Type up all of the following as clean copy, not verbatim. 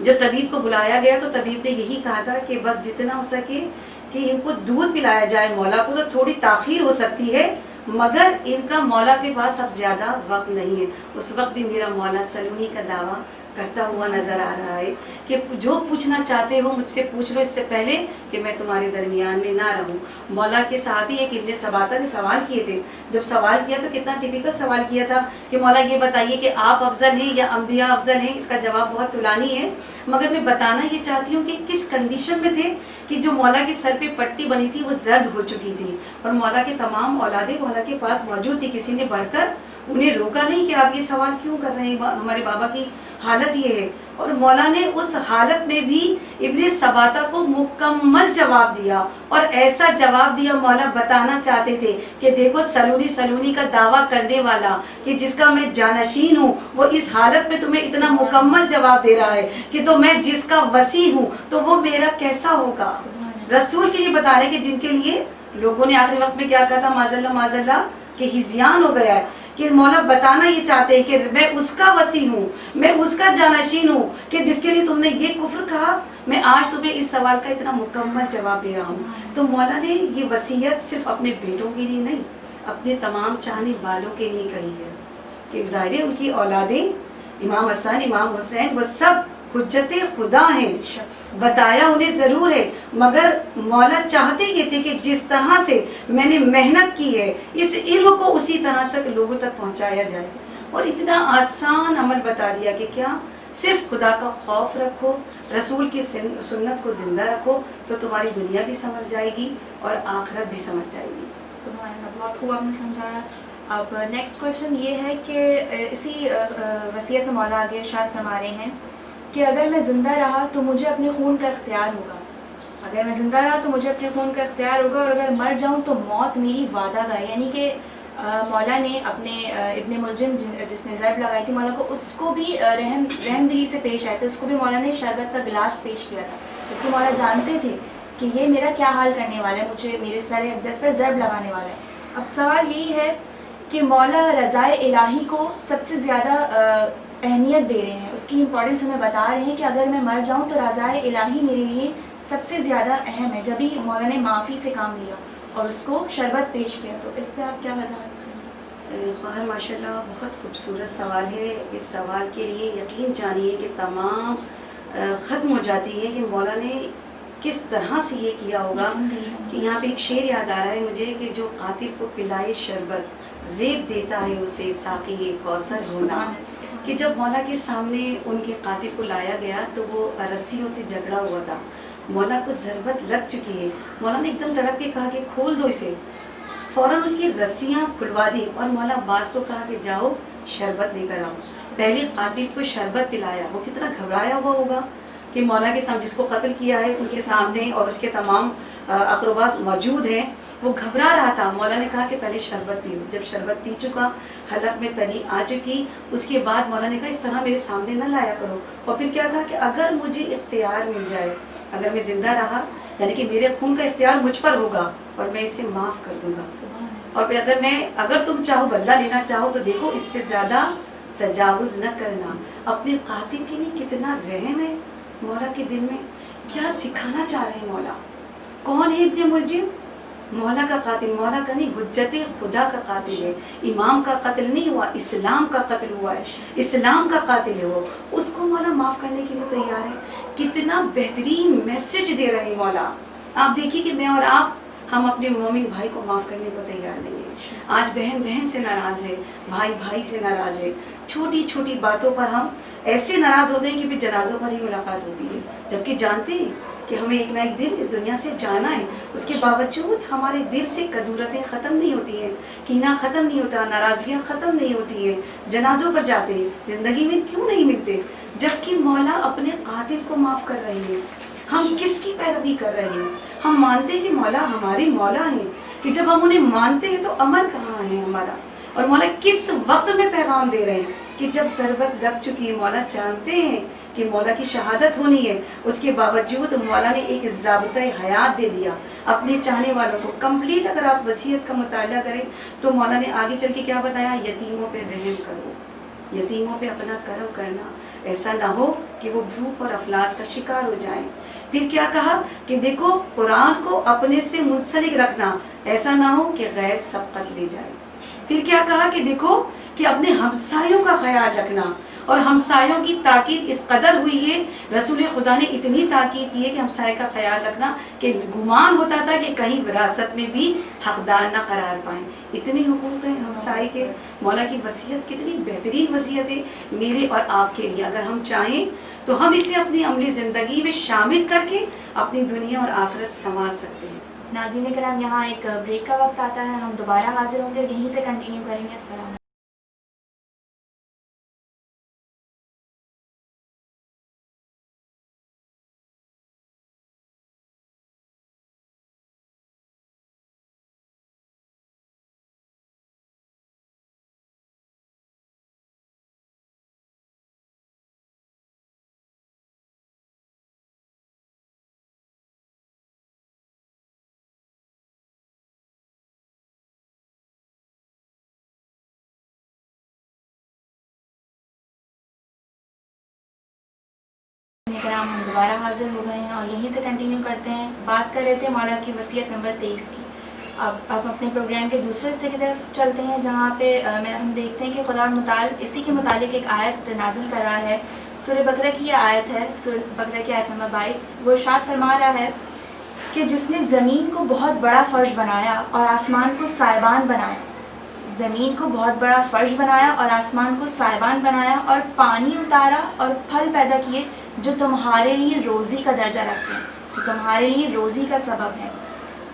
جب طبیب کو بلایا گیا تو طبیب نے یہی کہا تھا کہ بس جتنا ہو سکے کہ ان کو دودھ پلایا جائے، مولا کو تو تھوڑی تاخیر ہو سکتی ہے مگر ان کا مولا کے پاس اب زیادہ وقت نہیں ہے۔ اس وقت بھی میرا مولا سلونی کا دعویٰ کرتا ہوا نظر آ رہا ہے کہ جو پوچھنا چاہتے ہو مجھ سے پوچھ لو، اس سے پہلے کہ میں تمہارے درمیان میں نہ رہوں۔ مولا کے صحابی ایک ابن سباتہ نے سوال کیے تھے، جب سوال کیا تو کتنا ٹپیکل سوال کیا تھا کہ مولا یہ بتائیے کہ آپ افضل ہیں یا انبیاء افضل ہیں؟ اس کا جواب بہت طولانی ہے مگر میں بتانا یہ چاہتی ہوں کہ کس کنڈیشن میں تھے کہ جو مولا کے سر پہ پٹی بنی تھی وہ زرد ہو چکی تھی اور مولا کے تمام اولادیں مولا کے پاس موجود تھی، کسی نے بڑھ کر انہیں روکا نہیں کہ آپ یہ سوال کیوں کر رہے ہیں، ہمارے بابا کی حالت یہ ہے۔ اور مولا نے اس حالت میں بھی ابن سباتہ کو مکمل جواب دیا اور ایسا جواب دیا، مولا بتانا چاہتے تھے کہ دیکھو سلونی کا دعویٰ کرنے والا کہ جس کا میں جانشین ہوں وہ اس حالت میں تمہیں اتنا مکمل جواب دے رہا ہے کہ تو میں جس کا وسیع ہوں تو وہ میرا کیسا ہوگا۔ رسول کے لیے بتا رہے کہ جن کے لیے لوگوں نے آخری وقت میں کیا کہا تھا، معاذ اللہ کہ ہزیان ہو گیا ہے، کہ مولا بتانا یہ چاہتے ہیں کہ میں اس کا وسیع ہوں، میں اس کا جانشین ہوں کہ جس کے لیے تم نے یہ کفر کہا، میں آج تمہیں اس سوال کا اتنا مکمل جواب دے رہا ہوں۔ تو مولا نے یہ وصیت صرف اپنے بیٹوں کے لیے نہیں، اپنے تمام چاہنے والوں کے لیے کہی ہے کہ ظاہر ہے ان کی اولادیں امام حسن امام حسین وہ سب حجت خدا ہیں، بتایا انہیں ضرور ہے مگر مولا چاہتے یہ تھے کہ جس طرح سے میں نے محنت کی ہے اس علم کو اسی طرح تک لوگوں تک پہنچایا جائے، اور اتنا آسان عمل بتا دیا کہ کیا صرف خدا کا خوف رکھو، رسول کی سنت کو زندہ رکھو تو تمہاری دنیا بھی سمجھ جائے گی اور آخرت بھی سمجھ جائے گی۔ سبحان اللہ، بہت خوب آپ نے سمجھایا۔ اب نیکسٹ کویشچن یہ ہے کہ اسی وصیت میں مولا آگے ارشاد فرما رہے ہیں کہ اگر میں زندہ رہا تو مجھے اپنے خون کا اختیار ہوگا، اگر میں زندہ رہا تو مجھے اپنے خون کا اختیار ہوگا، اور اگر مر جاؤں تو موت میری وعدہ گاہ۔ یعنی کہ مولا نے اپنے ابن ملجم جس نے ضرب لگائی تھی مولا کو، اس کو بھی رحم دلی سے پیش آئے تھے، اس کو بھی مولا نے شربت کا گلاس پیش کیا تھا، جبکہ مولا جانتے تھے کہ یہ میرا کیا حال کرنے والا ہے، مجھے میرے سر اقدس پر ضرب لگانے والا ہے۔ اب سوال یہی ہے کہ مولا رضائے الہی کو سب سے زیادہ اہمیت دے رہے ہیں، اس کی امپورٹنس ہمیں بتا رہے ہیں کہ اگر میں مر جاؤں تو رضائے الہی میرے لیے سب سے زیادہ اہم ہے۔ جبھی مولا نے معافی سے کام لیا اور اس کو شربت پیش کیا، تو اس پہ آپ کیا وضاحت کریں؟ خواہر ماشاء اللہ بہت خوبصورت سوال ہے، اس سوال کے لیے یقین جانیے کہ تمام ختم ہو جاتی ہے کہ مولا نے کس طرح سے یہ کیا ہوگا۔ کہ یہاں پہ ایک شعر یاد آ رہا ہے مجھے کہ جو قاتل کو پلائے شربت زیب دیتا ہے اسے ساقی کوثر ہونا، کہ جب مولا کے سامنے ان کے قاتل کو لایا گیا تو وہ رسیوں سے جکڑا ہوا تھا، مولا کو ضربت لگ چکی ہے، مولا نے ایک دم تڑپ کے کہا کہ کھول دو اسے، فوراً اس کی رسیاں کھلوا دی اور مولا عباس کو کہا کہ جاؤ شربت لے کر آؤ۔ پہلے قاتل کو شربت پلایا، وہ کتنا گھبرایا ہوا ہوگا کہ مولا کے سامنے جس کو قتل کیا ہے اس کے سامنے اور اس کے تمام اقربا موجود ہیں، وہ گھبرا رہا تھا۔ مولا نے کہا کہ پہلے شربت پیو، جب شربت پی چکا، حلق میں تری آ چکی، اس کے بعد مولا نے کہا اس طرح میرے سامنے نہ لایا کرو، اور پھر کیا کہا کہ اگر مجھے اختیار مل جائے، اگر میں زندہ رہا یعنی کہ میرے خون کا اختیار مجھ پر ہوگا اور میں اسے معاف کر دوں گا، اور پھر اگر تم چاہو بدلہ لینا چاہو تو دیکھو اس سے زیادہ تجاوز نہ کرنا۔ اپنے قاتل کے لیے کتنا رحم ہے مولا کے دل میں، کیا سکھانا چاہ رہے ہیں مولا۔ کون ہے ابن ملجم؟ مولا کا قاتل، مولا کا نہیں، حجت خدا کا قاتل ہے، امام کا قتل نہیں ہوا، اسلام کا قتل ہوا ہے، اسلام کا قاتل ہے وہ، اس کو مولا معاف کرنے کے لیے تیار ہے۔ کتنا بہترین میسج دے رہے ہیں مولا۔ آپ دیکھیے کہ میں اور آپ ہم اپنے مومن بھائی کو معاف کرنے کو تیار نہیں ہے۔ آج بہن بہن سے ناراض ہے، بھائی بھائی سے ناراض ہے، چھوٹی چھوٹی باتوں پر ہم ایسے ناراض ہوتے ہیں کہ پھر جنازوں پر ہی ملاقات ہوتی ہے، جبکہ جانتے ہیں کہ ہمیں ایک نہ ایک دن اس دنیا سے جانا ہے، اس کے باوجود ہمارے دل سے کدورتیں ختم نہیں ہوتی ہیں، کینہ ختم نہیں ہوتا، ناراضگیاں ختم نہیں ہوتی ہیں، جنازوں پر جاتے ہیں، زندگی میں کیوں نہیں ملتے، جبکہ مولا اپنے قاتل کو معاف کر رہے ہیں۔ ہم کس کی پیروی کر رہے ہیں؟ ہم مانتے ہیں کہ مولا ہمارے مولا ہیں، کہ جب ہم انہیں مانتے ہیں تو عمل کہاں ہے ہمارا؟ اور مولا کس وقت میں پیغام دے رہے ہیں کہ جب ضربت لگ چکی ہے، مولا جانتے ہیں کہ مولا کی شہادت ہونی ہے، اس کے باوجود مولا نے ایک ضابطۂ حیات دے دیا اپنے چاہنے والوں کو کمپلیٹ۔ اگر آپ وصیت کا مطالعہ کریں تو مولا نے آگے چل کے کیا بتایا؟ یتیموں پہ رحم کرو، یتیموں پہ اپنا کرم کرنا، ایسا نہ ہو کہ وہ بھوک اور افلاس کا شکار ہو جائیں۔ پھر کیا کہا کہ دیکھو قرآن کو اپنے سے منسلک رکھنا، ایسا نہ ہو کہ غیر سبقت لے جائے۔ پھر کیا کہا کہ دیکھو کہ اپنے ہمسایوں کا خیال رکھنا، اور ہمسایوں کی تاکید اس قدر ہوئی ہے، رسول خدا نے اتنی تاکید کی ہے کہ ہمسائے کا خیال رکھنا کہ گمان ہوتا تھا کہ کہیں وراثت میں بھی حقدار نہ قرار پائیں۔ اتنے حقوق ہیں ہمسائے کے۔ مولا کی وصیت کتنی بہترین وصیت ہے میرے اور آپ کے لیے، اگر ہم چاہیں تو ہم اسے اپنی عملی زندگی میں شامل کر کے اپنی دنیا اور آخرت سنوار سکتے ہیں۔ ناظرین کرام، یہاں ایک بریک کا وقت آتا ہے، ہم دوبارہ حاضر ہوں گے، یہیں سے کنٹینیو کریں گے۔ السلام علیکم۔ کرام، ہم دوبارہ حاضر ہو گئے ہیں اور یہیں سے کنٹینیو کرتے ہیں۔ بات کر رہے تھے مولا کی وصیت نمبر 23 کی۔ اب اپنے پروگرام کے دوسرے حصے کی طرف چلتے ہیں، جہاں پہ ہم دیکھتے ہیں کہ خدا متعال اسی کے متعلق ایک آیت نازل کر رہا ہے۔ سورہ بقرہ کی یہ آیت ہے، سورہ بقرہ کی آیت نمبر 22۔ وہ ارشاد فرما رہا ہے کہ جس نے زمین کو بہت بڑا فرش بنایا اور آسمان کو سائبان بنایا، زمین کو بہت بڑا فرش بنایا اور آسمان کو سائبان بنایا، اور پانی اتارا اور پھل پیدا کیے جو تمہارے لیے روزی کا درجہ رکھتے ہیں، جو تمہارے لیے روزی کا سبب ہے،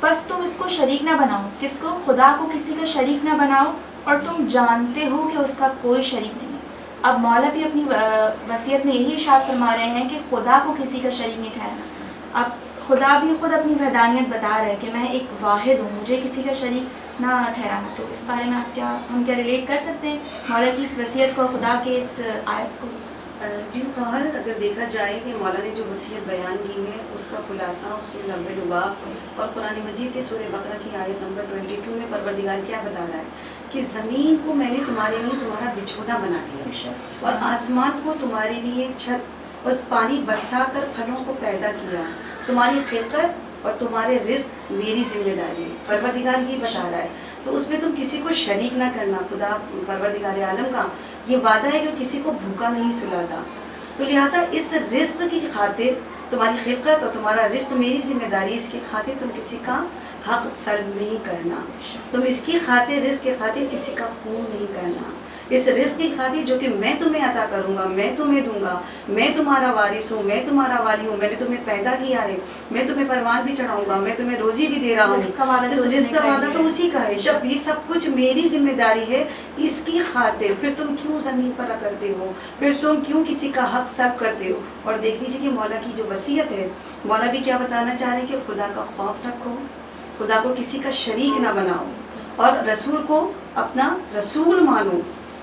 بس تم اس کو شریک نہ بناؤ۔ کس کو؟ خدا کو کسی کا شریک نہ بناؤ، اور تم جانتے ہو کہ اس کا کوئی شریک نہیں ہے۔ اب مولا بھی اپنی وصیت میں یہی ارشاد فرما رہے ہیں کہ خدا کو کسی کا شریک نہیں ٹھہرانا۔ اب خدا بھی خود اپنی وحدانیت بتا رہے ہیں کہ میں ایک واحد ہوں، مجھے کسی کا شریک نہ ٹھہرانا۔ تو اس بارے میں آپ ہم کیا ریلیٹ کر سکتے ہیں مولا کی اس وصیت کو اور خدا کے اس آیت کو؟ جی خواہر، اگر دیکھا جائے کہ مولا نے جو وصیت بیان کی ہے اس کا خلاصہ، اس کی لب لباب اور قرآن مجید کے سورہ بقرہ کی آیت نمبر 22 میں پروردگار کیا بتا رہا ہے کہ زمین کو میں نے تمہارے لیے تمہارا بچھونا بنا دیا، اور آسمان کو تمہارے لیے ایک چھت، بس پانی برسا کر پھلوں کو پیدا کیا، تمہاری خلقت اور تمہارے رزق میری ذمہ داری ہے۔ پروردگار یہ بتا رہا ہے، تو اس میں تم کسی کو شریک نہ کرنا۔ خدا پروردگار عالم کا یہ وعدہ ہے کہ کسی کو بھوکا نہیں سلاتا، تو لہٰذا اس رزق کی خاطر تمہاری خلقت اور تمہارا رزق میری ذمہ داری ہے، اس کی خاطر تم کسی کا حق سلب نہیں کرنا، تم اس کی خاطر، رزق کی خاطر کسی کا خون نہیں کرنا، اس رزق کی خاطر جو کہ میں تمہیں عطا کروں گا، میں تمہیں دوں گا، میں تمہارا وارث ہوں، میں تمہارا والی ہوں، میں نے تمہیں پیدا کیا ہے، میں تمہیں پروان بھی چڑھاؤں گا، میں تمہیں روزی بھی دے رہا ہوں، رزق کا وعدہ تو اسی کا ہے۔ جب یہ سب کچھ میری ذمہ داری ہے، اس کی خاطر پھر تم کیوں زمین پر اکڑتے ہو، پھر تم کیوں کسی کا حق سلب کرتے ہو؟ اور دیکھ لیجیے کہ مولا کی جو وصیت ہے، مولا بھی کیا بتانا چاہ رہے ہیں کہ خدا کا خوف رکھو، خدا کو کسی کا شریک نہ بناؤ، اور رسول کو اپنا رسول مانو،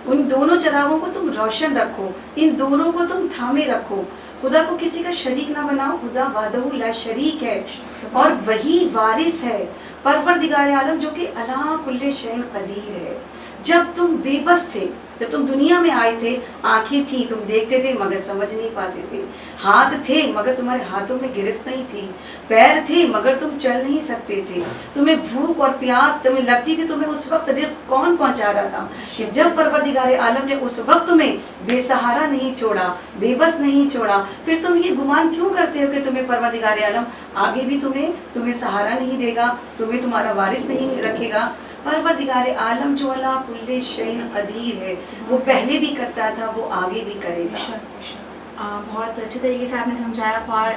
ان دونوں چراغوں کو تم روشن رکھو، ان دونوں کو تم تھامے رکھو، خدا کو کسی کا شریک نہ بناؤ۔ خدا وحدہ لا شریک ہے اور وہی وارث ہے، پروردگار عالم جو کہ علی کل شیء قدیر ہے۔ جب تم بے بس تھے، جب تم دنیا میں آئے تھے، آنکھیں تھیں، تم دیکھتے تھے مگر سمجھ نہیں پاتے تھے، ہاتھ تھے مگر تمہارے ہاتھوں میں گرفت نہیں تھی، پیر تھے مگر تم چل نہیں سکتے تھے، تمہیں بھوک اور پیاس تمہیں لگتی تھی، تمہیں اس وقت رزق کون پہنچا رہا تھا؟ کہ جب پروردگار عالم نے اس وقت تمہیں بے سہارا نہیں چھوڑا، بے بس نہیں چھوڑا، پھر تم یہ گمان کیوں کرتے ہو کہ تمہیں پروردگار عالم آگے بھی تمہیں سہارا نہیں دے گا، تمہیں تمہارا وارث نہیں رکھے گا؟ پروردگار عالم جو علی کل شیء قدیر ہے، وہ پہلے بھی کرتا تھا، وہ آگے بھی کرے گا۔ بہت اچھے طریقے سے آپ نے سمجھایا خوار۔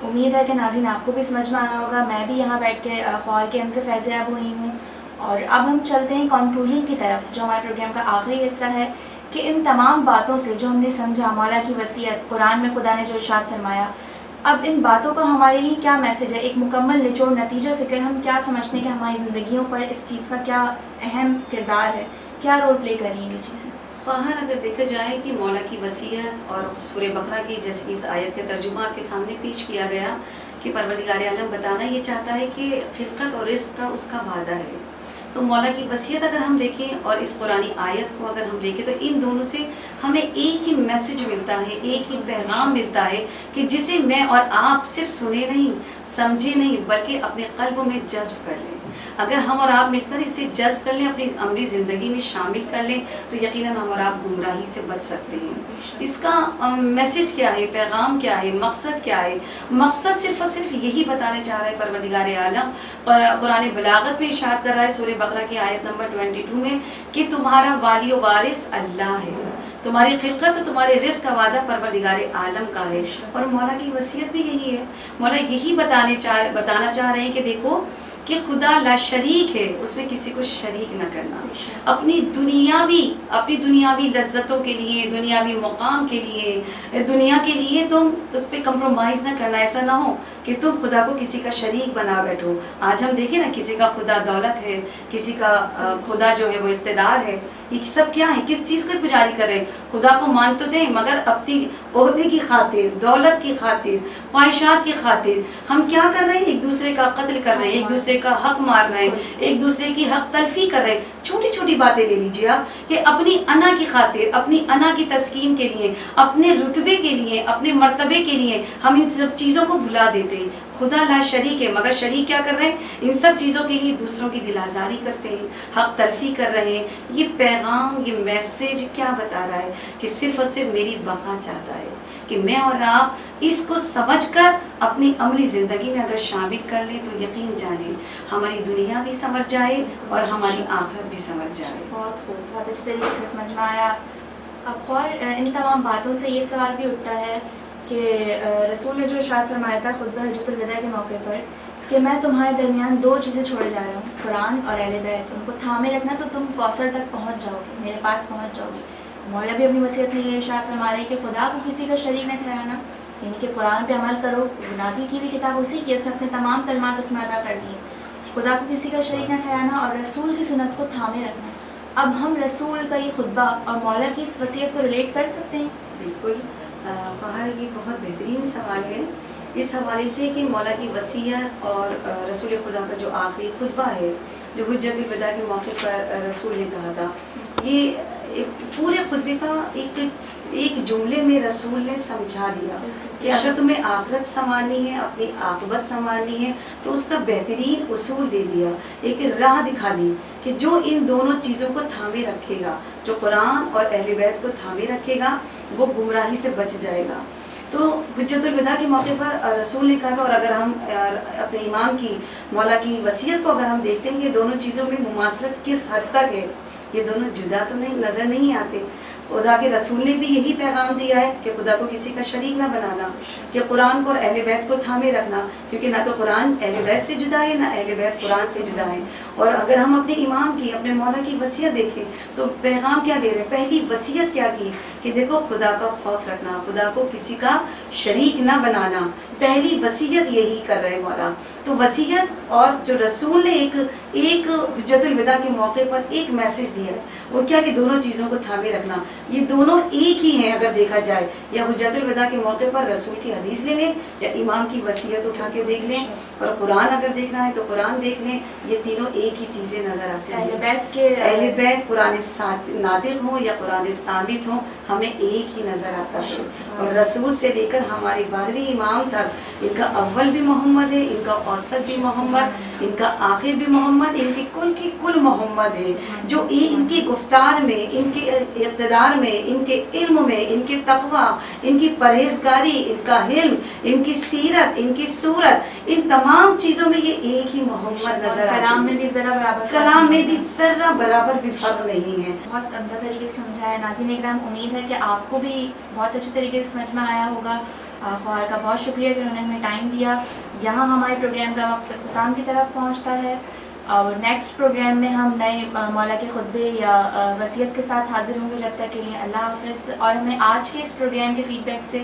امید ہے کہ ناظرین آپ کو بھی سمجھ میں آیا ہوگا، میں بھی یہاں بیٹھ کے خوار کے سے فیض یاب ہوئی ہوں۔ اور اب ہم چلتے ہیں کنکلوژن کی طرف، جو ہمارے پروگرام کا آخری حصہ ہے، کہ ان تمام باتوں سے جو ہم نے سمجھا، مولا کی وصیت، قرآن میں خدا نے جو ارشاد فرمایا، اب ان باتوں کا ہمارے لیے کیا میسج ہے؟ ایک مکمل نچوڑ نتیجہ فکر ہم کیا سمجھتے ہیں کہ ہماری زندگیوں پر اس چیز کا کیا اہم کردار ہے، کیا رول پلے کر رہی ہیں یہ چیزیں؟ خواہر، اگر دیکھا جائے کہ مولا کی وصیت اور سورہ بقرہ کی جیسے کہ اس آیت کا ترجمہ آپ کے سامنے پیش کیا گیا کہ پروردگار عالم بتانا یہ چاہتا ہے کہ خلقت اور رزق کا اس کا وعدہ ہے، تو مولا کی وصیت اگر ہم دیکھیں اور اس قرآنی آیت کو اگر ہم دیکھیں تو ان دونوں سے ہمیں ایک ہی میسج ملتا ہے، ایک ہی پیغام ملتا ہے کہ جسے میں اور آپ صرف سنے نہیں، سمجھے نہیں، بلکہ اپنے قلب میں جذب کر لیں۔ اگر ہم اور آپ مل کر اسے جذب کر لیں، اپنی عملی زندگی میں شامل کر لیں، تو یقیناً ہم اور آپ گمراہی سے بچ سکتے ہیں۔ اس کا میسج کیا ہے، پیغام کیا ہے، مقصد کیا ہے؟ مقصد صرف اور صرف یہی بتانے چاہ رہا ہے پروردگار عالم، قرآن بلاغت میں ارشاد کر رہا ہے سورہ بقرہ کی آیت نمبر 22 میں کہ تمہارا والی و وارث اللہ ہے، تمہاری خلقت اور تمہارے رزق کا وعدہ پروردگار عالم کا ہے۔ اور مولا کی وصیت بھی یہی ہے، مولا یہی بتانا چاہ رہے ہیں کہ دیکھو کہ خدا لا شریک ہے، اس میں کسی کو شریک نہ کرنا، اپنی دنیاوی لذتوں کے لیے، دنیاوی مقام کے لیے، دنیا کے لیے تم اس پہ کمپرومائز نہ کرنا۔ ایسا نہ ہو کہ تم خدا کو کسی کا شریک بنا بیٹھو۔ آج ہم دیکھیں نا، کسی کا خدا دولت ہے، کسی کا خدا جو ہے وہ اقتدار ہے۔ یہ سب کیا ہے؟ کس چیز کو پجاری کر رہے ہیں؟ خدا کو مان تو دیں، مگر اپنی عہدے کی خاطر، دولت کی خاطر، خواہشات کی خاطر ہم کیا کر رہے ہیں؟ ایک دوسرے کا قتل کر رہے ہیں، ایک دوسرے کا حق مار رہے ہیں، ایک دوسرے کی حق تلفی کر رہے ہیں۔ چھوٹی چھوٹی باتیں لے لیجیے آپ، کہ اپنی انا کی خاطر، اپنی انا کی تسکین کے لیے، اپنے رتبے کے لیے، اپنے مرتبے کے لیے ہم ان سب چیزوں کو بھلا دیتے ہیں۔ خدا لا شریک ہے، مگر شریک کیا کر رہے ہیں؟ ان سب چیزوں کے لیے دوسروں کی دل آزاری کرتے ہیں، حق تلفی کر رہے ہیں۔ یہ پیغام، یہ میسج کیا بتا رہا ہے؟ کہ صرف اور صرف میری بقا چاہتا ہے، کہ میں اور آپ اس کو سمجھ کر اپنی عملی زندگی میں اگر شامل کر لیں تو یقین جانیں ہماری دنیا بھی سمجھ جائے اور ہماری آخرت بھی سمجھ جائے۔ بہت خوب، بہت اچھی طریقے سے سمجھ میں آیا۔ اب اور ان تمام باتوں سے یہ سوال بھی اٹھتا ہے کہ رسول نے جو ارشاد فرمایا تھا خطبہ حجۃ الوداع کے موقع پر کہ میں تمہارے درمیان دو چیزیں چھوڑے جا رہا ہوں، قرآن اور اہل بیت، ان کو تھامے رکھنا تو تم کوثر تک پہنچ جاؤ گے، میرے پاس پہنچ جاؤ گے۔ مولا بھی اپنی وصیت میں یہ ارشاد فرما رہے ہیں کہ خدا کو کسی کا شریک نہ ٹھہرانا، یعنی کہ قرآن پہ عمل کرو، نازل کی ہوئی کتاب اسی کی، اس نے اپنے تمام کلمات اس میں ادا کر دیے۔ خدا کو کسی کا شریک نہ ٹھہرانا اور رسول کی سنت کو تھامے رکھنا۔ اب ہم رسول کا یہ خطبہ اور مولا کی اس وصیت کو ریلیٹ کر سکتے ہیں؟ بالکل فہر، یہ بہت بہترین سوال ہے اس حوالے سے کہ مولا کی وصیت اور رسول خدا کا جو آخری خطبہ ہے جو حجت الوداع کے موقع پر رسول نے کہا تھا، یہ پورے خطبے کا ایک جملے میں رسول نے سمجھا دیا کہ اگر تمہیں آخرت سنوارنی ہے، اپنی عاقبت سنوارنی ہے، تو اس کا بہترین اصول دے دیا، ایک راہ دکھا دی کہ جو ان دونوں چیزوں کو تھامے رکھے گا، جو قرآن اور اہل بیت کو تھامے رکھے گا، وہ گمراہی سے بچ جائے گا۔ تو حجت الوداع کے موقع پر رسول نے کہا تھا، اور اگر ہم اپنے امام کی، مولا کی وصیت کو اگر ہم دیکھتے ہیں کہ دونوں چیزوں میں مماثلت کس حد تک ہے، یہ دونوں جدا تو نہیں نظر نہیں آتے۔ خدا کے رسول نے بھی یہی پیغام دیا ہے کہ خدا کو کسی کا شریک نہ بنانا، کہ قرآن کو اور اہل بیت کو تھامے رکھنا، کیونکہ نہ تو قرآن اہل بیت سے جدا ہے، نہ اہل بیت قرآن سے جدا ہے۔ اور اگر ہم اپنے امام کی، اپنے مولا کی وصیت دیکھیں تو پیغام کیا دے رہے ہیں؟ پہلی وصیت کیا کی کہ دیکھو خدا کا خوف رکھنا، خدا کو کسی کا شریک نہ بنانا، پہلی وصیت یہی کر رہے مولا۔ تو وصیت اور جو رسول نے ایک حجت الوداع کے موقع پر ایک میسج دیا ہے، وہ کیا کہ دونوں چیزوں کو تھامے رکھنا۔ یہ دونوں ایک ہی ہیں اگر دیکھا جائے، یا حجت الوداع کے موقع پر رسول کی حدیث لے لیں یا امام کی وصیت اٹھا کے دیکھ لیں، اور قرآن اگر دیکھنا ہے تو قرآن دیکھ لیں، یہ تینوں ایک ہی چیزیں نظر آتی ہیں۔ اہل بیت قرآن ناطق ہوں یا قرآن ثابت ہوں، ہمیں ایک ہی نظر آتا ہے۔ اور رسول سے لے کر ہمارے 12ویں امام تک، ان کا اول بھی محمد ہے، ان کا اوسط بھی محمد، ان کا آخر بھی محمد، ان کی کل محمد ہے، جو ان کی گفتار میں، ان کے اقتدار میں، ان کے علم میں، ان کے تقوی، ان کی پرہیزگاری، ان کا علم، ان کی سیرت، ان کی صورت، ان تمام چیزوں میں یہ ایک ہی محمد نظر آتا ہے۔ کلام میں بھی ذرا برابر بھی فرق نہیں ہے۔ بہت عمدہ طریقے سے سمجھا ہے۔ ناظرین اکرام، امید ہے کہ آپ کو بھی بہت اچھے طریقے سے سمجھ میں آیا ہوگا۔ خواہر کا بہت شکریہ کہ انہوں نے ہمیں ٹائم دیا۔ یہاں ہمارے پروگرام کا وقت اختتام کی طرف پہنچتا ہے، اور نیکسٹ پروگرام میں ہم نئے مولا کے خطبے یا وصیت کے ساتھ حاضر ہوں گے۔ جب تک کے لیے اللہ حافظ، اور ہمیں آج کے اس پروگرام کے فیڈ بیک سے